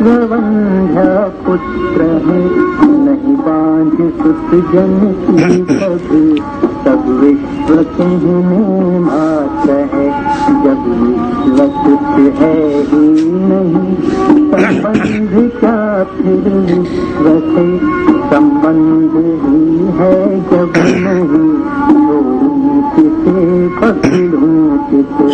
वंध्या पुत्र है नहीं बांझ सुत जन की कभी, सब विश्व कहने मात्र है जब विश्व कुछ है ही नहीं। संबंध क्या फिर विश्व से, संबंध ही है जब नहीं, छोड़ूं किसे पकड़ूं किसे।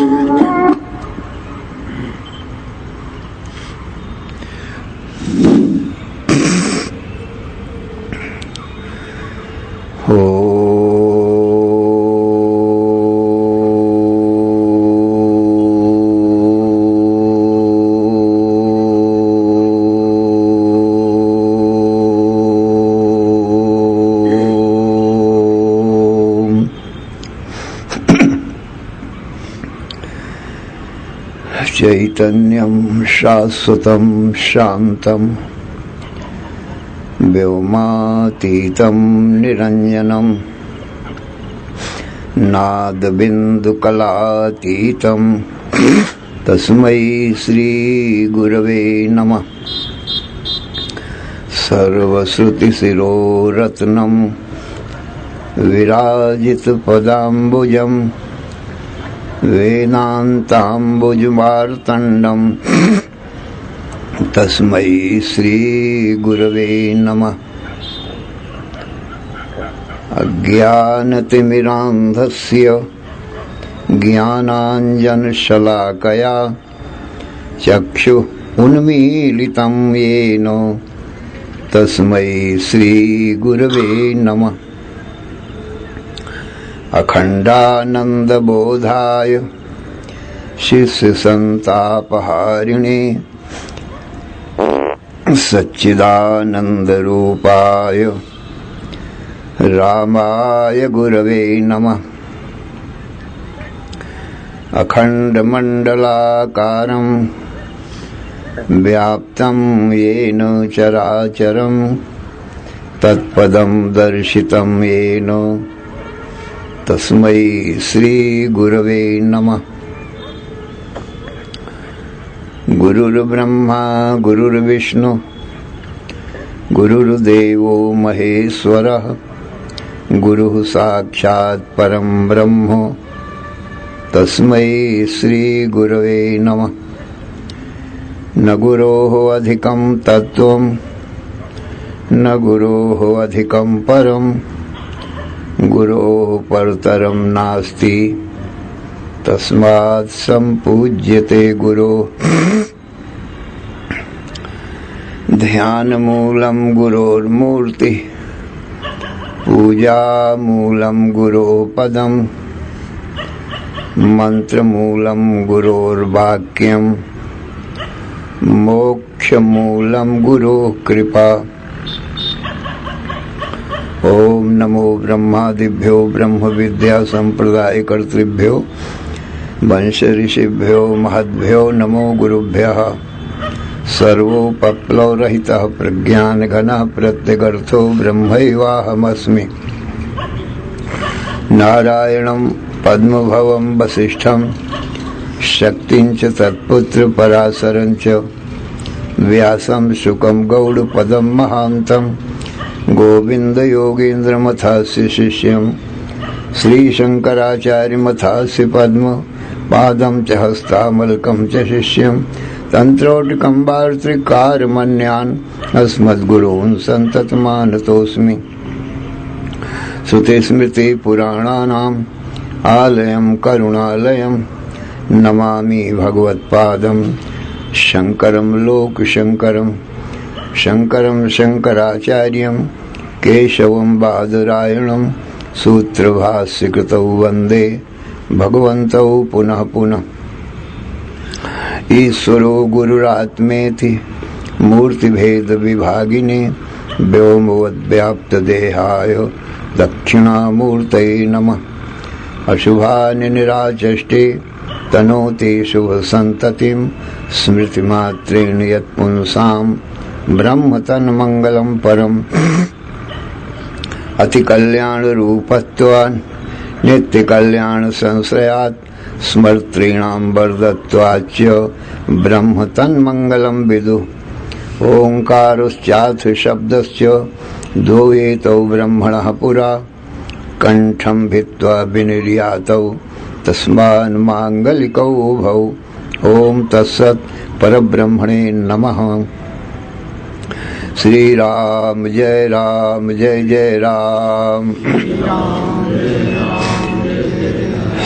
चैतन्यं शाश्वतं शान्तं व्योमातीतं निरञ्जनं नादबिन्दुकलातीतं तस्मै श्रीगुरवे नमः। सर्वश्रुतिशिरोरत्नं विराजितपदाम्बुजं वेदान्ताम्बुजमार्तण्डं तस्मै श्रीगुरवे नमः। अज्ञानतिमिरान्धस्य ज्ञानाञ्जनशलाकया चक्षुः उन्मीलितं येन तस्मै श्रीगुरवे नमः। अखण्डानन्दबोधाय शिष्यसन्तापहारिणे सच्चिदानन्दरूपाय रामाय गुरवे नमः। अखण्डमण्डलाकारं व्याप्तं येन चराचरं तत्पदं दर्शितं येन तस्मै श्रीगुरवे नमः। गुरुर्ब्रह्मा गुरुर्विष्णु गुरुर्देवो महेश्वरः, गुरुः साक्षात् परं ब्रह्म तस्मै श्रीगुरवे नमः। न गुरोः अधिकं तत्त्वं न गुरोः अधिकं परं, गुरोः परतरं नास्ति तस्मात् सम्पूज्यते गुरोः। ध्यानमूलं गुरोर्मूर्तिः, पूजामूलं गुरोः पदं, मन्त्रमूलं गुरोर्वाक्यं, मोक्षमूलं गुरोः कृपा। ओम नमो ब्रह्मादिभ्यो ब्रह्म विद्या संप्रदाय कर्तृभ्यो वंश ऋषिभ्यो महद्भ्यो नमो गुरुभ्यः। सर्वोपप्लवरहितः प्रज्ञानघनः प्रत्यगर्थो ब्रह्मैवाहमस्मि। नारायणं पद्मभवं वसिष्ठं शक्तिं च तत्पुत्र पराशरं च व्यासं शुकं गौडपदं महान्तं गोविंद योगेन्द्र मथास्य शिष्यं श्रीशंकराचार्य मथास्य पद्म पादं च हस्तामलकं च शिष्यं तंत्रोटकं वार्त्रिकारमन्यान् अस्मद्गुरून् सन्ततमानतोऽस्मि। श्रुतिस्मृति पुराणानाम् आलयं करुणालयं नमामि भगवत्पादं शंकरं लोकशंकरं। शंकरं शंकराचार्यं केशवं बादरायणं सूत्रभाष्यकृतौ वन्दे भगवन्तौ पुनः पुनः। ईश्वरो गुरुरात्मेति मूर्तिभेद विभागिने व्योमवद्व्याप्तदेहाय दक्षिणामूर्तये नमः। अशुभानि निराचष्टे तनोति शुभसन्ततिं स्मृतिमात्रेण यत्पुंसां ब्रह्म तन्मंगलं परम। अति कल्याण रूपत्वान् नित्य कल्याण संश्रयात् स्मर्तॄणां वरदत्वाच्च ब्रह्म तन्मंगलं विदुः। ओंकारोश्चाथ शब्दस्य द्वौ एतौ ब्रह्मणः पुरा कंठं भित्त्वा विनिर्यातौ तस्मान् मांगलिकौ उभौ। ओम तत्सत् परब्रह्मणे नमः। श्री राम जय जय राम।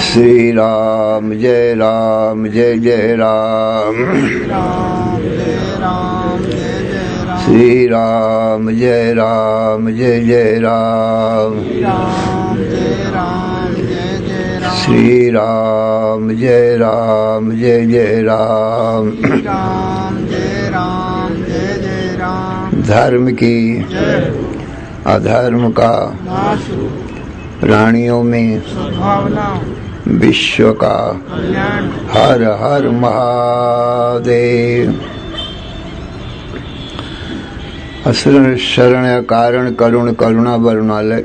श्री राम जय जय राम। श्री राम जय जय राम। श्री राम जय जय राम। धर्म की अधर्म का प्राणियों में विश्व का हर हर महादेव। असुर शरण कारण करुण करुणा वरुणालय।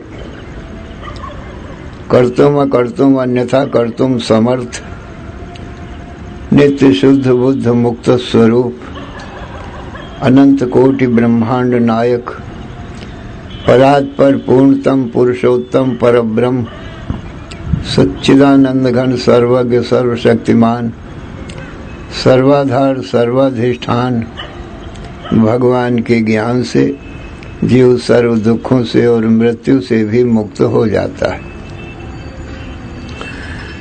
कर्तुम अकर्तुम अन्यथा कर्तुम समर्थ। नित्य शुद्ध बुद्ध मुक्त स्वरूप। अनंत कोटि ब्रह्मांड नायक। परात्पर पूर्णतम पुरुषोत्तम परब्रह्म। सच्चिदानंद घन सर्वज्ञ सर्वशक्तिमान। सर्वाधार सर्वाधिष्ठान। भगवान के ज्ञान से जीव सर्व दुखों से और मृत्यु से भी मुक्त हो जाता है,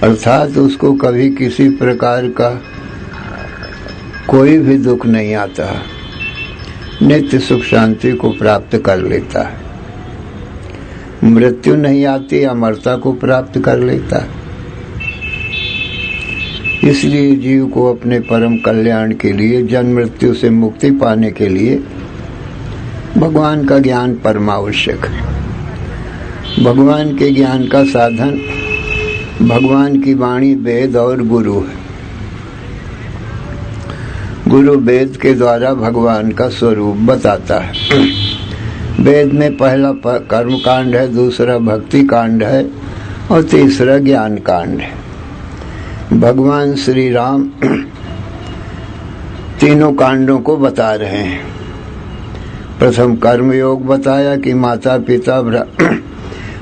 अर्थात उसको कभी किसी प्रकार का कोई भी दुख नहीं आता, नित्य सुख शांति को प्राप्त कर लेता है। मृत्यु नहीं आती, अमरता को प्राप्त कर लेता है। इसलिए जीव को अपने परम कल्याण के लिए, जन्म मृत्यु से मुक्ति पाने के लिए भगवान का ज्ञान परमावश्यक है। भगवान के ज्ञान का साधन भगवान की वाणी, वेद और गुरु है। गुरु वेद के द्वारा भगवान का स्वरूप बताता है। वेद में पहला कर्म कांड है, दूसरा भक्ति कांड है और तीसरा ज्ञान कांड है। भगवान श्री राम तीनों कांडों को बता रहे हैं। प्रथम कर्म योग बताया कि माता पिता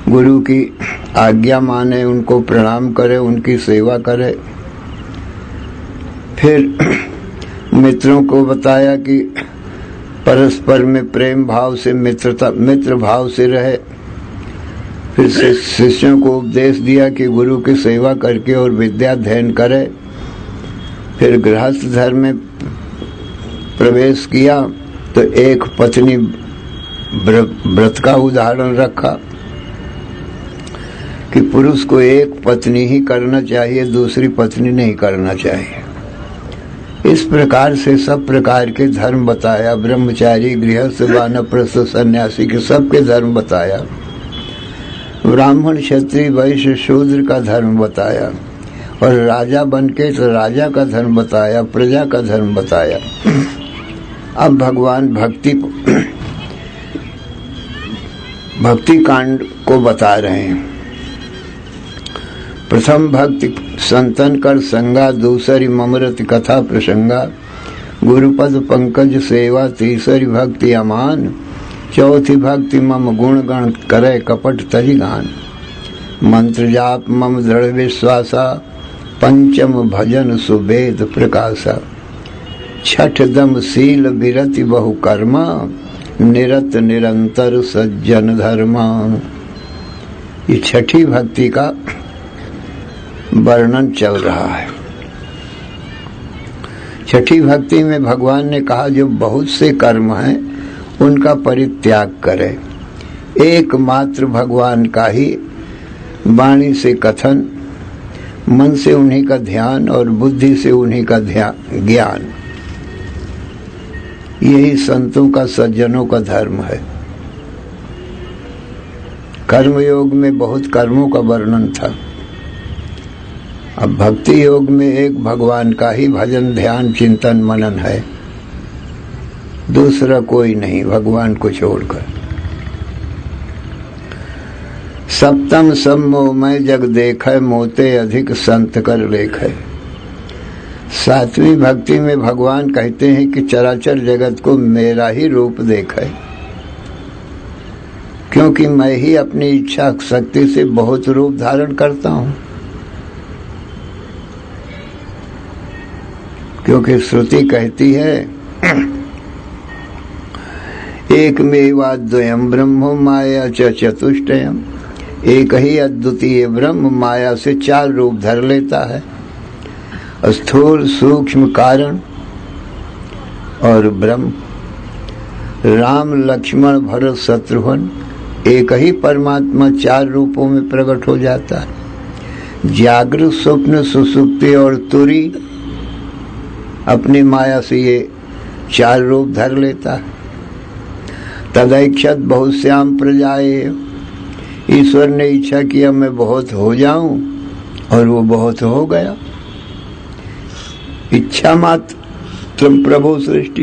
गुरु की आज्ञा माने, उनको प्रणाम करे, उनकी सेवा करे। फिर मित्रों को बताया कि परस्पर में प्रेम भाव से मित्र भाव से रहे। फिर शिष्यों को उपदेश दिया कि गुरु की सेवा करके और विद्या अध्ययन करे। फिर गृहस्थ धर्म में प्रवेश किया तो एक पत्नी व्रत का उदाहरण रखा कि पुरुष को एक पत्नी ही करना चाहिए, दूसरी पत्नी नहीं करना चाहिए। इस प्रकार से सब प्रकार के धर्म बताया। ब्रह्मचारी, गृहस्थ, वानप्रस्थ, सन्यासी के सबके धर्म बताया। ब्राह्मण, क्षत्रिय, वैश्य, शूद्र का धर्म बताया और राजा बनके तो राजा का धर्म बताया, प्रजा का धर्म बताया। अब भगवान भक्ति कांड को बता रहे हैं। प्रथम भक्ति संतन कर संगा, दूसरी ममृत कथा प्रसंगा, गुरुपद पंकज सेवा, तीसरी भक्ति अमान, चौथी भक्ति मम गुण गण करे कपट तरि गान, मंत्र जाप मम दृढ़ विश्वासा, पंचम भजन सुवेद प्रकाशा, छठ दम शील विरति बहु कर्मा, निरत निरंतर सज्जन धर्मा। ये छठी भक्ति का वर्णन चल रहा है। छठी भक्ति में भगवान ने कहा जो बहुत से कर्म हैं उनका परित्याग करे, एकमात्र भगवान का ही वाणी से कथन, मन से उन्हीं का ध्यान और बुद्धि से उन्हीं का ज्ञान, यही संतों का, सज्जनों का धर्म है। कर्म योग में बहुत कर्मों का वर्णन था। अब भक्ति योग में एक भगवान का ही भजन, ध्यान, चिंतन, मनन है, दूसरा कोई नहीं भगवान को छोड़कर। सप्तम सब मोह मैं जग देख, मोते अधिक संत कर लेख। सातवीं भक्ति में भगवान कहते हैं कि चराचर जगत को मेरा ही रूप देखा है, क्योंकि मैं ही अपनी इच्छा शक्ति से बहुत रूप धारण करता हूं। क्योंकि श्रुति कहती है एकमेवाद्वयम् ब्रह्म माया च चतुष्टयम्, एक ही अद्वितीय ब्रह्म माया से 4 रूप धर लेता है, स्थूल सूक्ष्म कारण और ब्रह्म। राम लक्ष्मण भरत शत्रुघ्न एक ही परमात्मा 4 रूपों में प्रकट हो जाता है। जागृत स्वप्न सुसुप्ति और तुरी अपनी माया से ये 4 रूप धर लेता है। तदैक्षत बहुश्याम प्रजाए, ईश्वर ने इच्छा किया मैं बहुत हो जाऊं और वो बहुत हो गया। इच्छा मात्र प्रभु सृष्टि,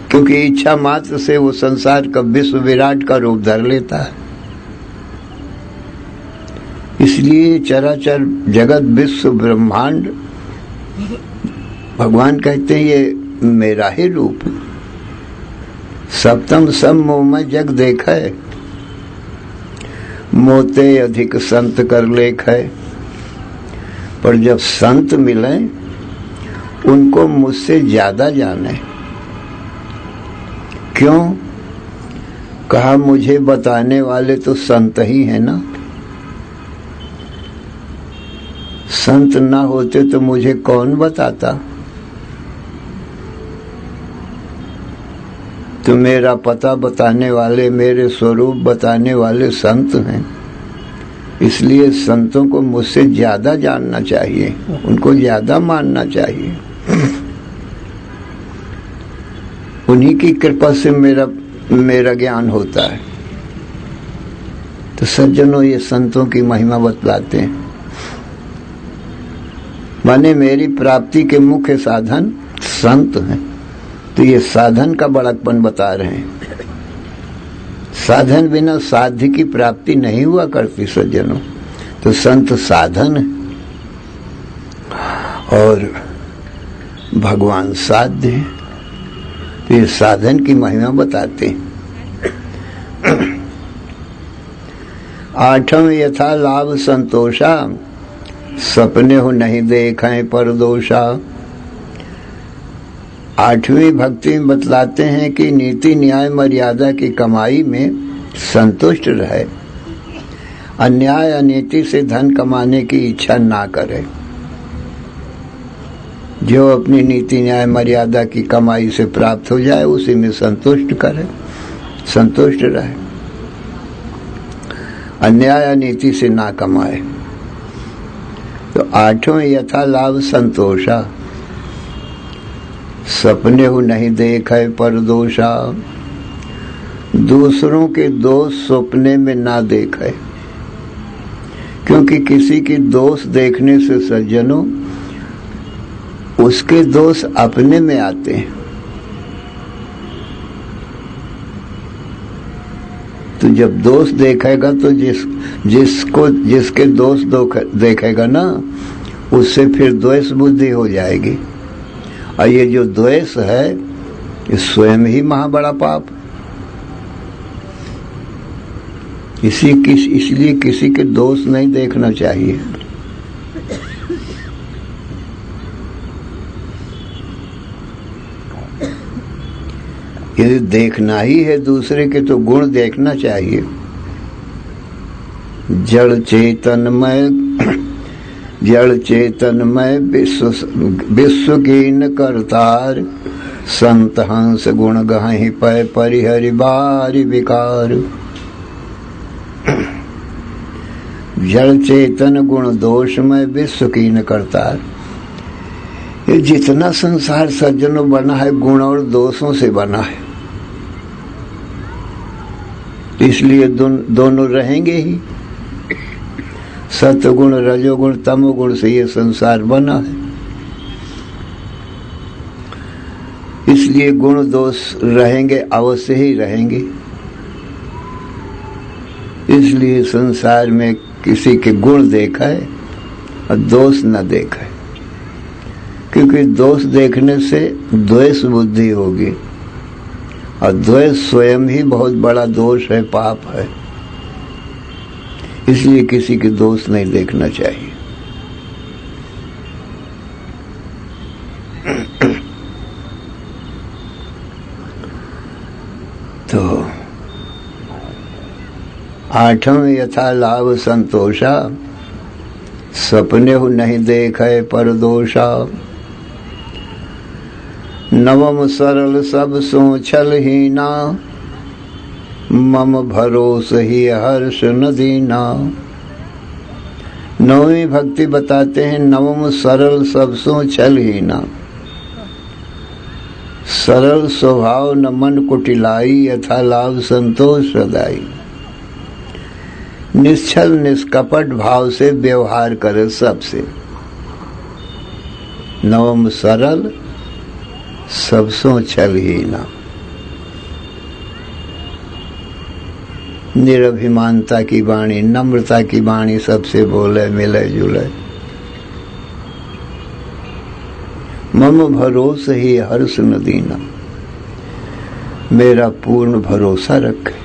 क्योंकि इच्छा मात्र से वो संसार का विश्व विराट का रूप धर लेता है। इसलिए चराचर जगत विश्व ब्रह्मांड भगवान कहते हैं ये मेरा ही रूप। सप्तम सब मोह में जग देखा है, मोते अधिक संत कर लेख है। पर जब संत मिले उनको मुझसे ज्यादा जाने। क्यों? कहा मुझे बताने वाले तो संत ही है ना। संत ना होते तो मुझे कौन बताता। तो मेरा पता बताने वाले, मेरे स्वरूप बताने वाले संत हैं। इसलिए संतों को मुझसे ज्यादा जानना चाहिए, उनको ज्यादा मानना चाहिए। उन्हीं की कृपा से मेरा ज्ञान होता है। तो सज्जनों, ये संतों की महिमा बतलाते हैं। माने मेरी प्राप्ति के मुख्य साधन संत हैं। तो ये साधन का बड़कपन बता रहे हैं। साधन बिना साध्य की प्राप्ति नहीं हुआ करती सज्जनों। तो संत साधन है और भगवान साध्य है। तो ये साधन की महिमा बताते हैं। 8वां यथा लाभ संतोषा, सपने हो नहीं देखें पर दोषा। 8वीं भक्ति में बतलाते हैं कि नीति न्याय मर्यादा की कमाई में संतुष्ट रहे, अन्याय अनीति से धन कमाने की इच्छा ना करे। जो अपनी नीति न्याय मर्यादा की कमाई से प्राप्त हो जाए उसी में संतुष्ट करे, संतुष्ट रहे, अन्याय अनीति से ना कमाए। तो 8वें यथा लाभ संतोषा, सपने हो नहीं देखे पर दोषा। दूसरों के दोष सपने में ना देखे, क्योंकि किसी की दोष देखने से सज्जनों उसके दोष अपने में आते हैं। तो जब दोष देखेगा तो जिसके दोष देखेगा ना, उससे फिर द्वेष बुद्धि हो जाएगी। और ये जो द्वेष है ये स्वयं ही महाबड़ा पाप। इसलिए किसी के दोष नहीं देखना चाहिए। यदि देखना ही है दूसरे के तो गुण देखना चाहिए। जड़ चेतनमय विश्व कीन करतार, संत हंस गुण गहि पै परिहरि बारि विकार। जड़ चेतन गुण दोषमय विश्व कीन करतार। ये जितना संसार सज्जनों बना है गुण और दोषों से बना है, इसलिए दोनों रहेंगे ही। सतगुण रजोगुण तमोगुण से ये संसार बना है, इसलिए गुण दोष रहेंगे, अवश्य ही रहेंगे। इसलिए संसार में किसी के गुण देखा है और दोष न देखा है। क्योंकि दोष देखने से द्वेष बुद्धि होगी, और द्वेष स्वयं ही बहुत बड़ा दोष है, पाप है। इसलिए किसी के दोष नहीं देखना चाहिए। तो 8वां यथा लाभ संतोषा, सपने हो नहीं देखे पर दोषा। 9वां सरल सब सो छल हीना, मम भरोस ही हर्ष न दीना। 9वीं भक्ति बताते हैं, 9वां सरल सब सो छल हीना। सरल स्वभाव न मन कुटिलाई, यथा लाभ संतोष सदाई। निश्चल निष्कपट भाव से व्यवहार करे सबसे। 9वां सरल सबसों छल हीना। निरभिमानता की वाणी, नम्रता की वाणी सबसे बोले, मिले जुले। मम भरोस ही हर्ष न दीना, मेरा पूर्ण भरोसा रखे,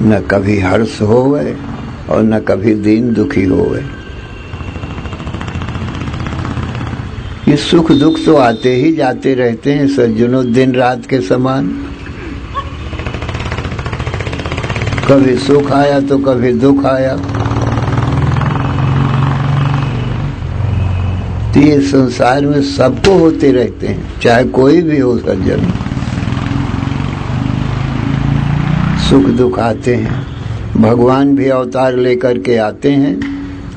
न कभी हर्ष होवे और न कभी दीन दुखी होवे। ये सुख दुख तो आते ही जाते रहते हैं सज्जनों, दिन रात के समान। कभी सुख आया तो कभी दुख आया। तो ये संसार में सबको होते रहते हैं, चाहे कोई भी हो सज्जन। सुख दुख आते हैं। भगवान भी अवतार लेकर के आते हैं,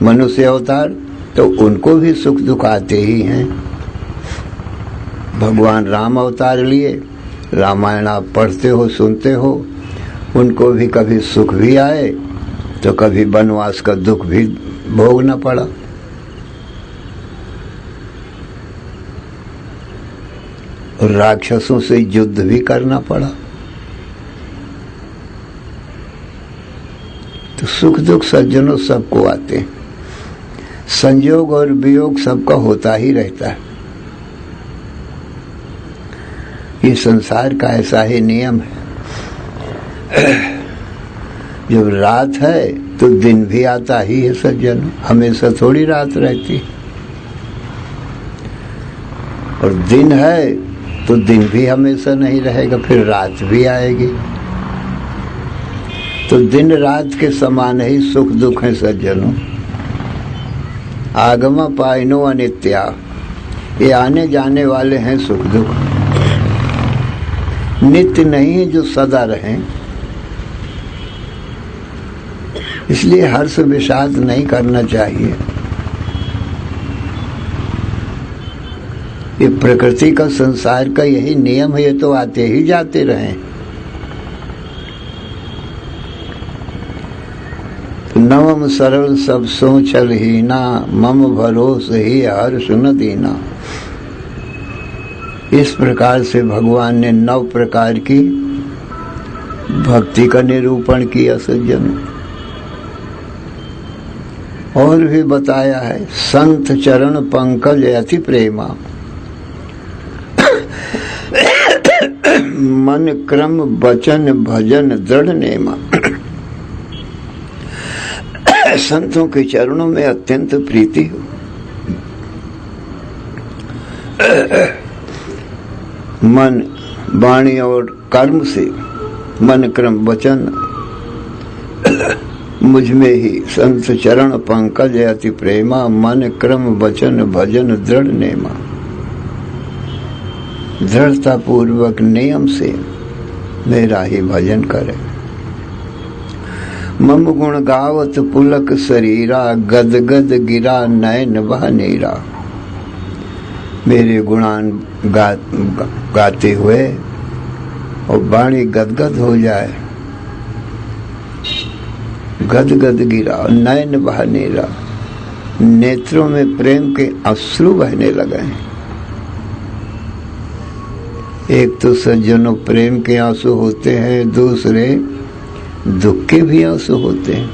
मनुष्य अवतार, तो उनको भी सुख दुख आते ही हैं। भगवान राम अवतार लिए, रामायण आप पढ़ते हो, सुनते हो, उनको भी कभी सुख भी आए तो कभी वनवास का दुख भी भोगना पड़ा। और राक्षसों से युद्ध भी करना पड़ा। तो सुख दुख सज्जनों सबको आते हैं। संयोग और वियोग सबका होता ही रहता है। ये संसार का ऐसा ही नियम है। जब रात है तो दिन भी आता ही है सज्जनों, हमेशा थोड़ी रात रहती। और दिन है तो दिन भी हमेशा नहीं रहेगा, फिर रात भी आएगी। तो दिन रात के समान ही सुख दुख है सज्जनों। आगमा पाइनो अनित्या, ये आने जाने वाले हैं सुख दुख, नित्य नहीं है जो सदा रहें। इसलिए हर्ष विषाद नहीं करना चाहिए। ये प्रकृति का, संसार का यही नियम है, ये तो आते ही जाते रहें। नवम सरल सब सो छल हीना, मम भरोस ही हर्ष न दीना। इस प्रकार से भगवान ने 9 प्रकार की भक्ति का निरूपण किया सज्जन। और भी बताया है, संत चरण पंकज अति प्रेमा, मन क्रम वचन भजन दृढ़ नेमा। संतों के चरणों में अत्यंत प्रीति हो। मन, वाणी और कर्म से, मन क्रम वचन, मुझ में ही संत चरण पंकज अति प्रेमा, मन क्रम वचन भजन दृढ़ नेमा। दृढ़ता पूर्वक नियम से मेरा ही भजन करे। मम गुण गावत पुलक शरीरा, गद गद गिरा नयन वह नीरा। मेरे गुणान गाते हुए और वाणी गदगद हो जाए, गद गद गिरा और नयन बह नीरा, नेत्रों में प्रेम के अश्रु बहने लगे। एक तो सज्जनों प्रेम के आंसू होते हैं, दूसरे दुख के भी आंसू होते हैं।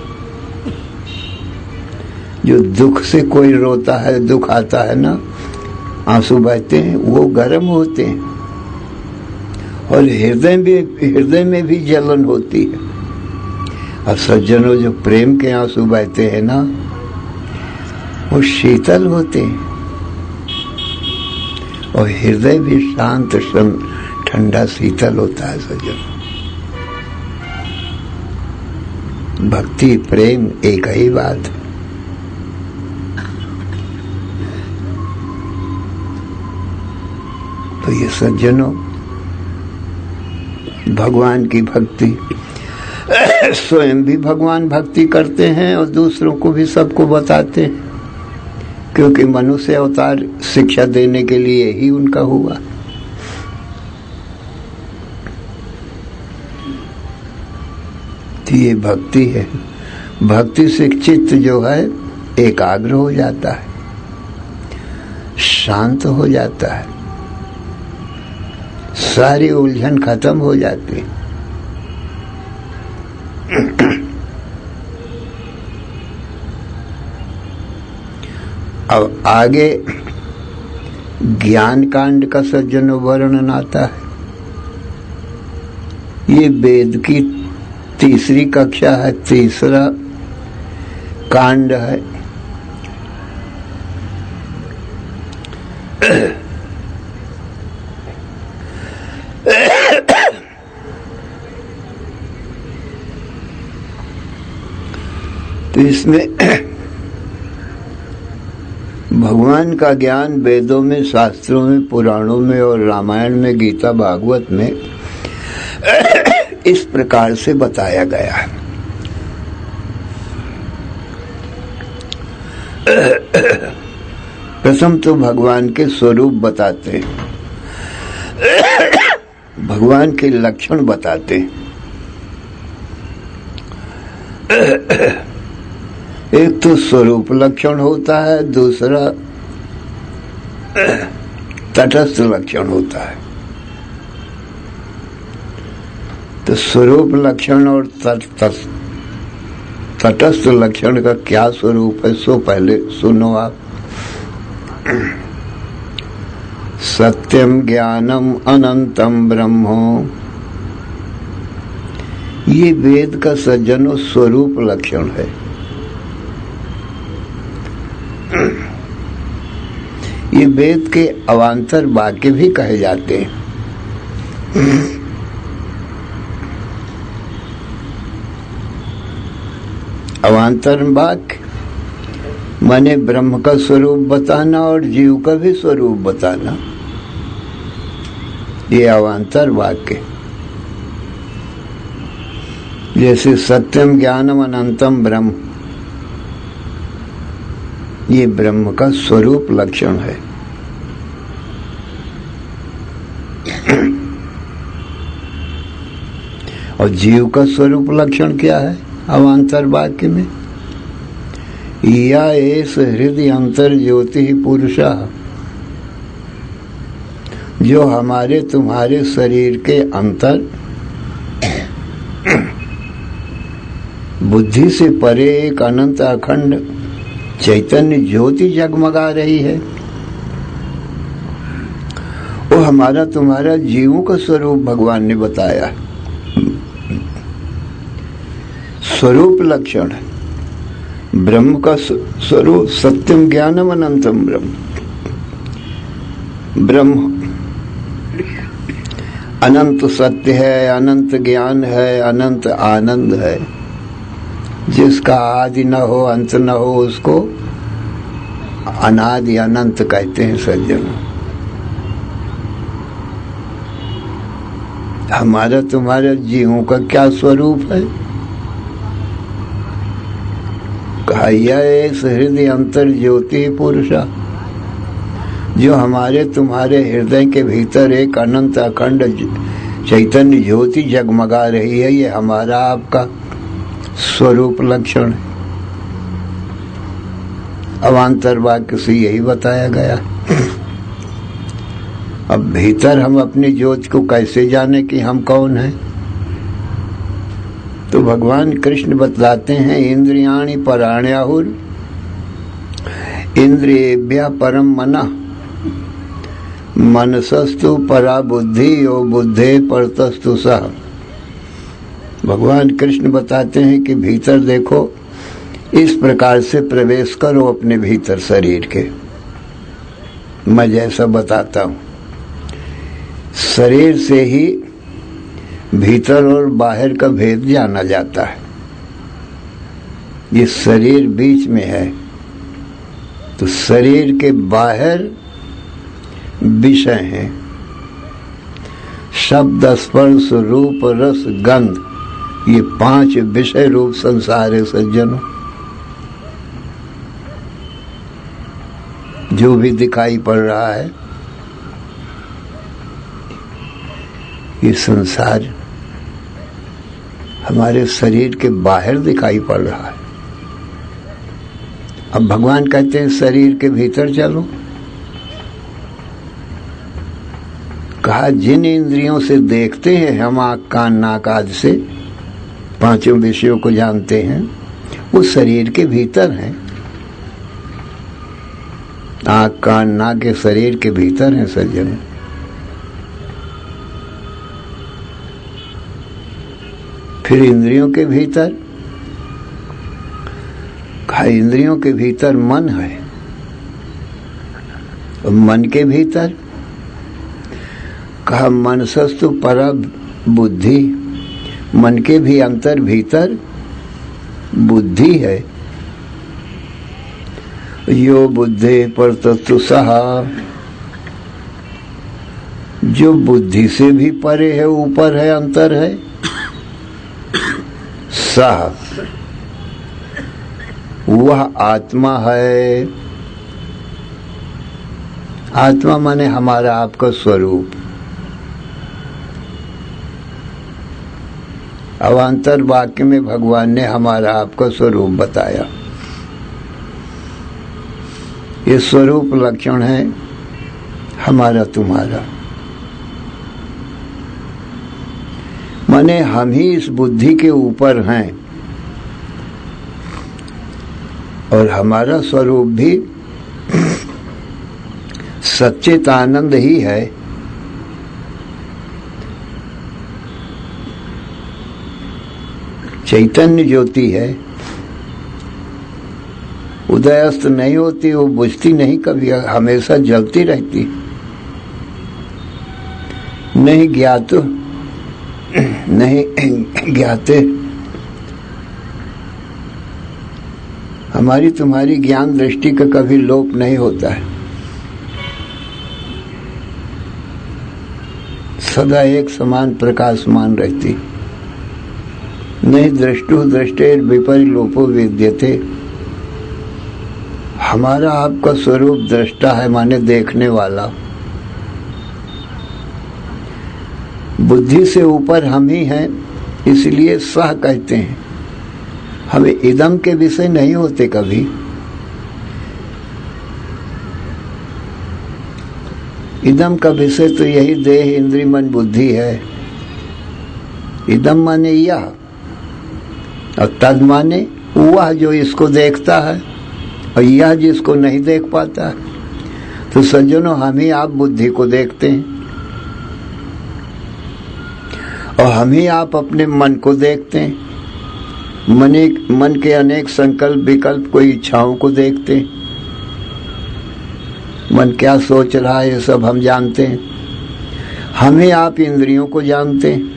जो दुख से कोई रोता है, दुख आता है ना, आंसू बहते हैं, वो गर्म होते हैं, और हृदय में भी जलन होती है। और सज्जनों, जो प्रेम के आंसू बहते हैं ना, वो शीतल होते हैं, और हृदय भी शांत ठंडा शीतल होता है। सज्जनों, भक्ति प्रेम एक ही बात है। तो ये सज्जनों, भगवान की भक्ति, स्वयं भी भगवान भक्ति करते हैं और दूसरों को भी सबको बताते हैं, क्योंकि मनुष्य अवतार शिक्षा देने के लिए ही उनका हुआ। तो ये भक्ति है। भक्ति से चित्त जो है एकाग्र हो जाता है, शांत हो जाता है, सारी उलझन खत्म हो जाती है। अब आगे ज्ञान कांड का सज्जनों वर्णन आता है। ये वेद की तीसरी कक्षा है, तीसरा कांड है। तो इसमें भगवान का ज्ञान वेदों में, शास्त्रों में, पुराणों में और रामायण में, गीता भागवत में इस प्रकार से बताया गया है। प्रथम तो भगवान के स्वरूप बताते, भगवान के लक्षण बताते। एक तो स्वरूप लक्षण होता है, दूसरा तटस्थ लक्षण होता है। तो स्वरूप लक्षण और तटस्थ लक्षण का क्या स्वरूप है, सो पहले सुनो आप। सत्यम ज्ञानम अनंतम ब्रह्मो, ये वेद का सज्जनों स्वरूप लक्षण है। ये वेद के अवांतर वाक्य भी कहे जाते हैं। अवांतर वाक्य माने ब्रह्म का स्वरूप बताना और जीव का भी स्वरूप बताना, ये अवांतर वाक्य। जैसे सत्यम ज्ञानम अनंतम ब्रह्म, ये ब्रह्म का स्वरूप लक्षण है। और जीव का स्वरूप लक्षण क्या है अवांतर वाक्य में? या एस हृदय अंतर ज्योति पुरुषा, जो हमारे तुम्हारे शरीर के अंतर बुद्धि से परे एक अनंत अखंड चैतन्य ज्योति जगमगा रही है, वो हमारा तुम्हारा जीवों का स्वरूप भगवान ने बताया। स्वरूप लक्षण है ब्रह्म का स्वरूप। सत्यम ज्ञानम अनंतम ब्रह्म, ब्रह्म अनंत सत्य है, अनंत ज्ञान है, अनंत आनंद है। जिसका आदि न हो, अंत न हो, उसको अनादि अनंत कहते हैं सज्जन। हमारा तुम्हारा जीवों का क्या स्वरूप है? कहा यह हृदय अंतर ज्योति पुरुषा, जो हमारे तुम्हारे हृदय के भीतर एक अनंत अखंड चैतन्य ज्योति जगमगा रही है, ये हमारा आपका स्वरूप लक्षण है। अवांतर वाक्य से यही बताया गया। अब भीतर हम अपनी ज्योति को कैसे जाने कि हम कौन हैं? तो भगवान कृष्ण बतलाते हैं, इंद्रियाणि पराण्याहुर इंद्रियेभ्यः परम मनः मनसस्तु परा बुद्धि यो बुद्धे परतस्तु सः। भगवान कृष्ण बताते हैं कि भीतर देखो, इस प्रकार से प्रवेश करो अपने भीतर शरीर के। मैं जैसा बताता हूं, शरीर से ही भीतर और बाहर का भेद जाना जाता है। ये शरीर बीच में है, तो शरीर के बाहर विषय हैं, शब्द स्पर्श रूप रस गंध, ये 5 विषय रूप संसार है सज्जनों। जो भी दिखाई पड़ रहा है ये संसार हमारे शरीर के बाहर दिखाई पड़ रहा है। अब भगवान कहते हैं शरीर के भीतर चलो। कहा जिन इंद्रियों से देखते हैं हम, आँख कान नाक आदि से 5 विषयों को जानते हैं, वो शरीर के भीतर हैं। आँख कान नाक के शरीर के भीतर हैं सज्जन। फिर इंद्रियों के भीतर, कहा इंद्रियों के भीतर मन है, और मन के भीतर कहा मनसस्तु परा बुद्धि, मन के भी अंतर भीतर बुद्धि है। यो बुद्धे परतस्तु सः, जो बुद्धि से भी परे है, ऊपर है, अंतर है, सः वह आत्मा है। आत्मा माने हमारा आपका स्वरूप। अवान्तर वाक्य में भगवान ने हमारा आपका स्वरूप बताया। ये स्वरूप लक्षण है हमारा तुम्हारा, माने हम ही इस बुद्धि के ऊपर हैं, और हमारा स्वरूप भी सच्चित आनंद ही है। चैतन्य ज्योति है, उदय अस्त नहीं होती, वो बुझती नहीं कभी, हमेशा जलती रहती। नहीं ज्ञात नहीं ज्ञाते, हमारी तुम्हारी ज्ञान दृष्टि का कभी लोप नहीं होता है, सदा एक समान प्रकाशमान रहती। नहीं दृष्टु दृष्टेर विपरिलोपो विद्यते, हमारा आपका स्वरूप दृष्टा है, माने देखने वाला। बुद्धि से ऊपर हम ही हैं, इसलिए सह कहते हैं। हमें इदम के विषय नहीं होते कभी। इदम का विषय तो यही देह इंद्रिय मन बुद्धि है। इदम माने यह, और तद माने वह जो इसको देखता है, और यह जिसको नहीं देख पाता। तो सज्जनों हम ही आप बुद्धि को देखते हैं, और हम ही आप अपने मन को देखते हैं। मन के अनेक संकल्प विकल्प को, इच्छाओं को देखते हैं। मन क्या सोच रहा है ये सब हम जानते हैं। हम ही आप इंद्रियों को जानते हैं,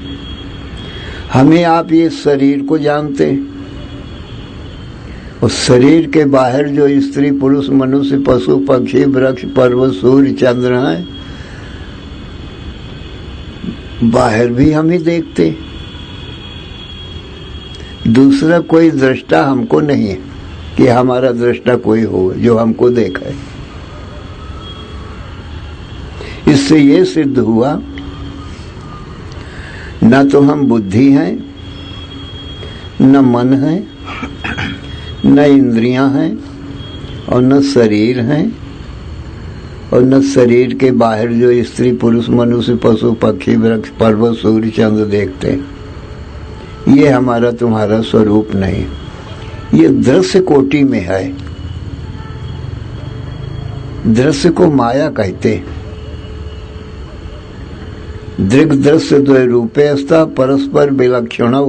हम ही आप ये शरीर को जानते हैं। उस शरीर के बाहर जो स्त्री पुरुष मनुष्य पशु पक्षी वृक्ष पर्वत सूर्य चंद्र हैं, बाहर भी हम ही देखते। दूसरा कोई दृष्टा हमको नहीं है कि हमारा दृष्टा कोई हो जो हमको देखा है। इससे ये सिद्ध हुआ न तो हम बुद्धि हैं, न मन है, न इंद्रियां हैं, और न शरीर हैं, और न शरीर के बाहर जो स्त्री पुरुष मनुष्य पशु पक्षी वृक्ष पर्वत सूर्य चंद्र देखते हैं। ये हमारा तुम्हारा स्वरूप नहीं, ये दृश्य कोटि में है। दृश्य को माया कहते हैं। दृग दृश्य द्वय रूपेस्ता परस्पर विलक्षणौ।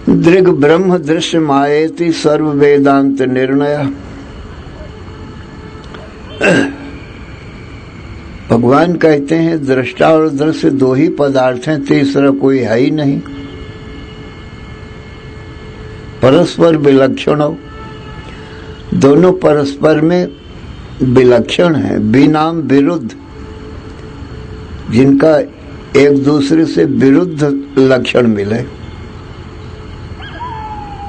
दृग ब्रह्म दृश्य मायेति सर्व वेदांत निर्णय। भगवान कहते हैं दृष्टा और दृश्य दो ही पदार्थ हैं, तीसरा कोई है ही नहीं। परस्पर विलक्षण हो, दोनों परस्पर में विलक्षण है, विनाम विरुद्ध, जिनका एक दूसरे से विरुद्ध लक्षण मिले।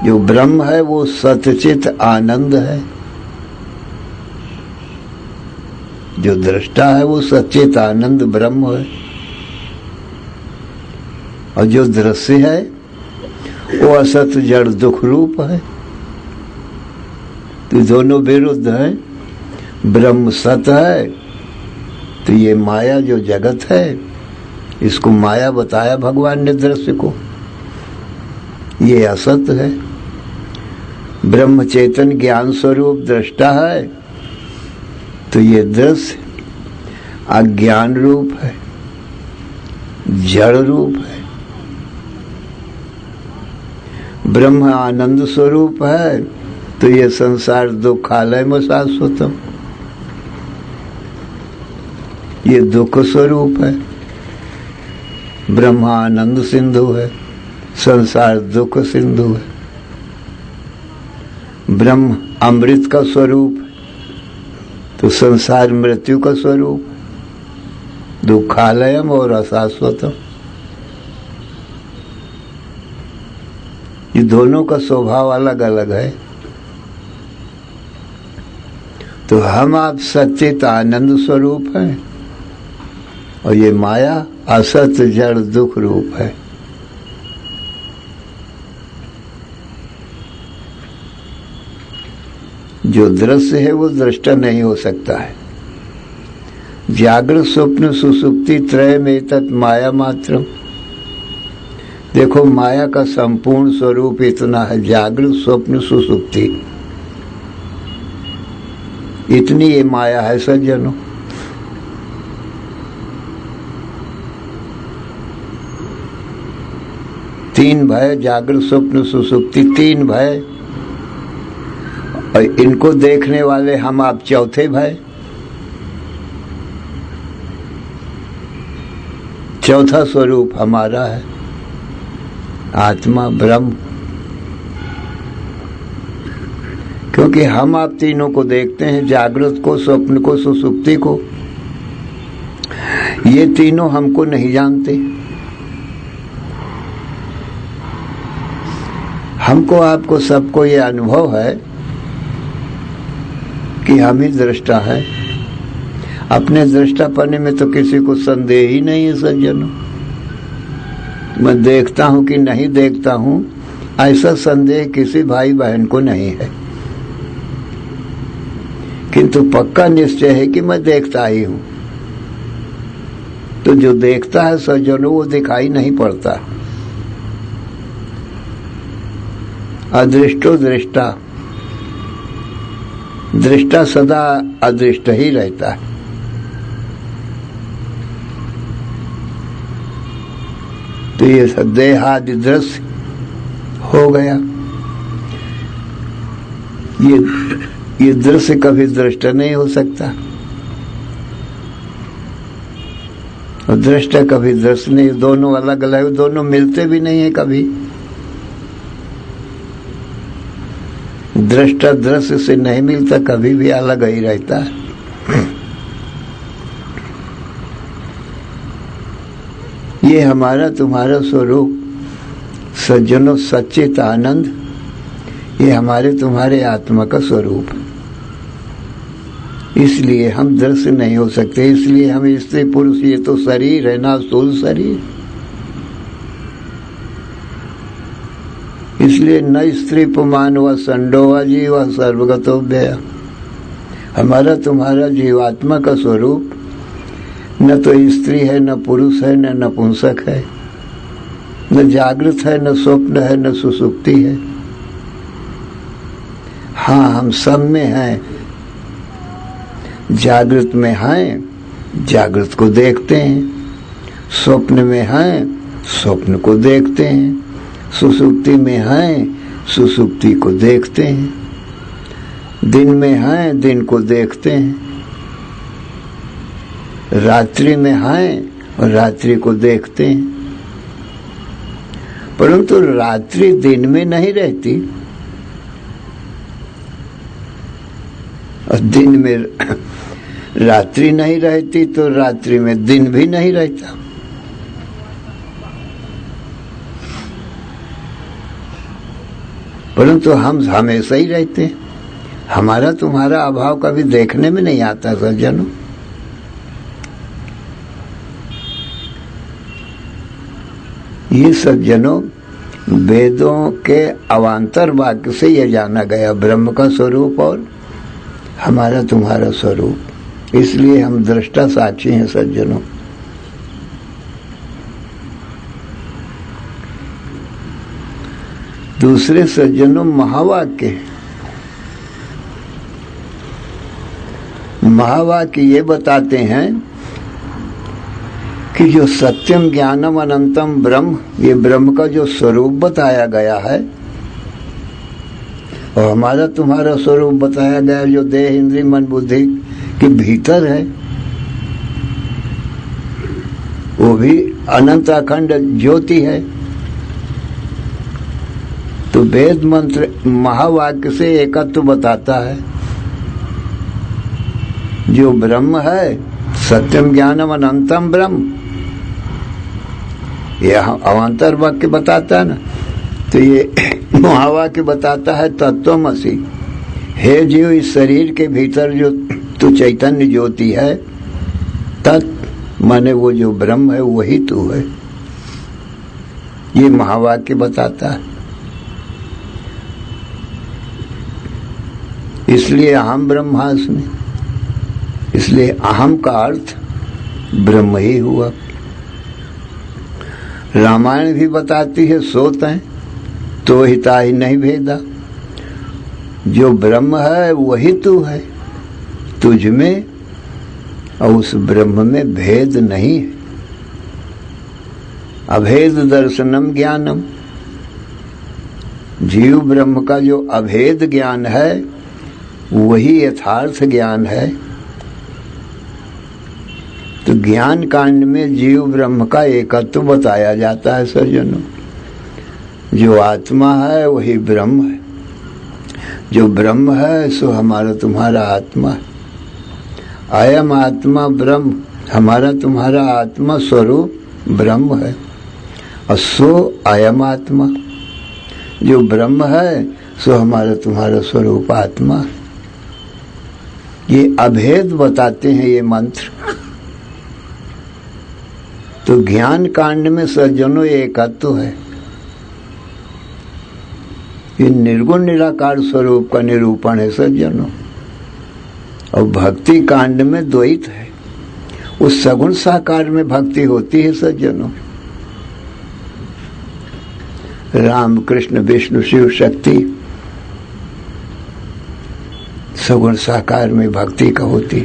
जो ब्रह्म है वो सच्चित आनंद है, जो दृष्टा है वो सच्चित आनंद ब्रह्म है, और जो दृश्य है वो असत जड़ दुख रूप है। तो दोनों विरुद्ध है। ब्रह्म सत है तो ये माया जो जगत है इसको माया बताया भगवान ने दृश्य को, ये असत है। ब्रह्म चेतन ज्ञान स्वरूप दृष्टा है तो ये दृश्य अज्ञान रूप है, जड़ रूप है। ब्रह्म आनंद स्वरूप है तो ये संसार दुखालय में शाश्वतम, ये दुख स्वरूप है। ब्रह्म आनंद सिंधु है, संसार दुख सिंधु है। ब्रह्म अमृत का स्वरूप है तो संसार मृत्यु का स्वरूप, दुखालयम और अशाश्वतम। ये दोनों का स्वभाव अलग अलग है। तो हम आप सच्चित आनंद स्वरूप हैं और ये माया असत जड़ दुख रूप है। जो दृश्य है वो दृष्टा नहीं हो सकता है। जागृत स्वप्न सुसुप्ति त्रय में तत् माया मात्रम। देखो माया का संपूर्ण स्वरूप इतना है, जागृत स्वप्न सुसुप्ति, इतनी ये माया है सज्जनों। तीन भय, जागृत स्वप्न सुसुप्ति, तीन भय, और इनको देखने वाले हम आप चौथे भय। चौथा स्वरूप हमारा है आत्मा ब्रह्म। क्योंकि हम आप तीनों को देखते हैं, जागृत को, स्वप्न को, सुसुप्ति को। ये तीनों हमको नहीं जानते। हमको आपको सबको ये अनुभव है कि हम ही दृष्टा है। अपने दृष्टापने में तो किसी को संदेह ही नहीं है सज्जनों। मैं देखता हूं कि नहीं देखता हूं, ऐसा संदेह किसी भाई बहन को नहीं है। किंतु पक्का निश्चय है कि मैं देखता ही हूं। तो जो देखता है सज्जनों वो दिखाई नहीं पड़ता। अदृष्टो दृष्टा, दृष्टा सदा अदृष्ट ही रहता है। तो ये देहादि दृश्य हो गया। ये दृश्य कभी दृष्टा नहीं हो सकता और दृष्टा कभी दृश्य नहीं। दोनों अलग अलग, दोनों मिलते भी नहीं है कभी। दृष्टा दृश्य से नहीं मिलता, कभी भी अलग ही रहता है। ये हमारा तुम्हारा स्वरूप सज्जनों सच्चित आनंद, ये हमारे तुम्हारे आत्मा का स्वरूप है। इसलिए हम दृश्य नहीं हो सकते। इसलिए हम स्त्री पुरुष, ये तो शरीर है ना, स्थूल शरीर। इसलिए न स्त्री पुमान व संडो व जीव सर्वगतो व्यय। हमारा तुम्हारा जीवात्मा का स्वरूप न तो स्त्री है, न पुरुष है, न नपुंसक है, न जागृत है, न स्वप्न है, न सुसुप्ति है। हाँ, हम सब में हैं, जागृत में हैं, जागृत को देखते हैं, स्वप्न में हैं, स्वप्न को देखते हैं, सुसुप्ति में हैं, सुसुप्ति को देखते हैं, दिन में हैं, दिन को देखते हैं, रात्रि में हैं और रात्रि को देखते हैं। परंतु रात्रि दिन में नहीं रहती और दिन में रात्रि नहीं रहती तो रात्रि में दिन भी नहीं रहता। परंतु हम हमेशा ही रहते हैं। हमारा तुम्हारा अभाव कभी देखने में नहीं आता सज्जनों। ये सज्जनों वेदों के अवांतर वाक्य से यह जाना गया ब्रह्म का स्वरूप और हमारा तुम्हारा स्वरूप। इसलिए हम दृष्टा साक्षी हैं सज्जनों। दूसरे सज्जनों महावाक्य, महावाक्य ये बताते हैं कि जो सत्यम ज्ञानम अनंतम ब्रह्म, ये ब्रह्म का जो स्वरूप बताया गया है और हमारा तुम्हारा स्वरूप बताया गया जो देह इंद्रिय मन बुद्धि के भीतर है, वो भी अनंत अखंड ज्योति है। तो वेद मंत्र महावाक्य से एकत्व बताता है। जो ब्रह्म है सत्यम ज्ञानम अनंतम ब्रह्म, यह अवांतर वाक्य बताता है ना। तो ये महावाक्य बताता है तत्वमसि, हे जीव इस शरीर के भीतर जो तू चैतन्य ज्योति है, तत् माने वो जो ब्रह्म है वही तू है। ये महावाक्य बताता है। इसलिए अहम ब्रह्मास्मि, इसलिए अहम का अर्थ ब्रह्म ही हुआ। रामायण भी बताती है सोत है तो हिता ही नहीं भेदा, जो ब्रह्म है वही तू है, तुझ में और उस ब्रह्म में भेद नहीं है। अभेद दर्शनम ज्ञानम, जीव ब्रह्म का जो अभेद ज्ञान है वही यथार्थ ज्ञान है। तो ज्ञान कांड में जीव ब्रह्म का एकत्व बताया जाता है सज्जनों। जो आत्मा है वही ब्रह्म है, जो ब्रह्म है सो हमारा तुम्हारा आत्मा है। अयम आत्मा ब्रह्म, हमारा तुम्हारा आत्मा स्वरूप ब्रह्म है और सो अयम आत्मा, जो ब्रह्म है सो हमारा तुम्हारा स्वरूप आत्मा। ये अभेद बताते हैं ये मंत्र। तो ज्ञान कांड में सज्जनों एकत्व है। ये निर्गुण निराकार स्वरूप का निरूपण है सज्जनों। और भक्ति कांड में द्वैत है। उस सगुण साकार में भक्ति होती है सज्जनों। राम कृष्ण विष्णु शिव शक्ति सगुण साकार में भक्ति का होती।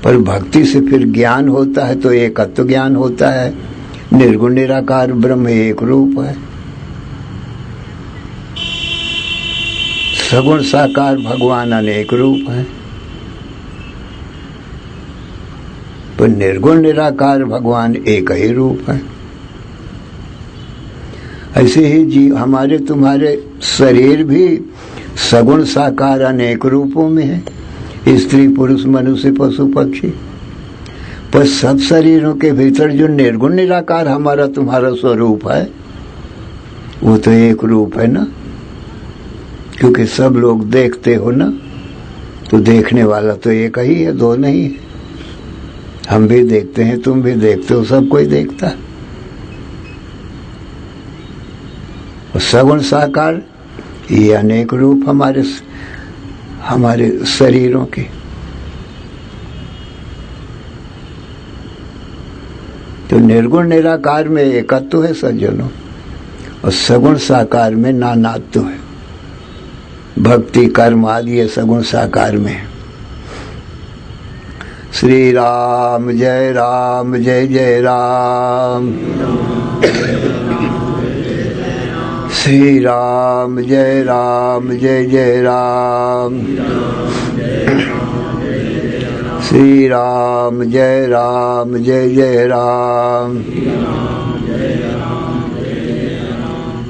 पर भक्ति से फिर ज्ञान होता है तो एकत्व ज्ञान होता है। निर्गुण निराकार ब्रह्म एक रूप है, सगुण साकार भगवान अनेक रूप है, पर निर्गुण निराकार भगवान एक ही रूप है। ऐसे ही जीव हमारे तुम्हारे शरीर भी सगुण साकार अनेक रूपों में है, स्त्री पुरुष मनुष्य पशु पक्षी। पर सब शरीरों के भीतर जो निर्गुण निराकार हमारा तुम्हारा स्वरूप है वो तो एक रूप है ना। क्योंकि सब लोग देखते हो ना, तो देखने वाला तो एक ही है, दो नहीं है। हम भी देखते हैं, तुम भी देखते हो, सब कोई देखता है। और सगुण साकार ये अनेक रूप हमारे शरीरों के। तो निर्गुण निराकार में एकत्व है सज्जनों और सगुण साकार में नानात्व है। भक्ति कर्म आदि है सगुण साकार में। श्री राम जय जय राम। श्री राम जय जय राम। श्री राम जय जय राम।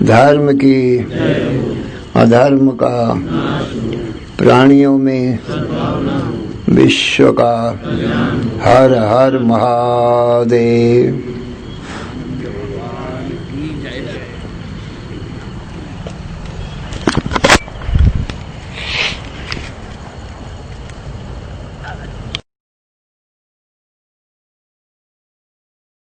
धर्म की अधर्म का, प्राणियों में विश्व का, हर हर महादेव।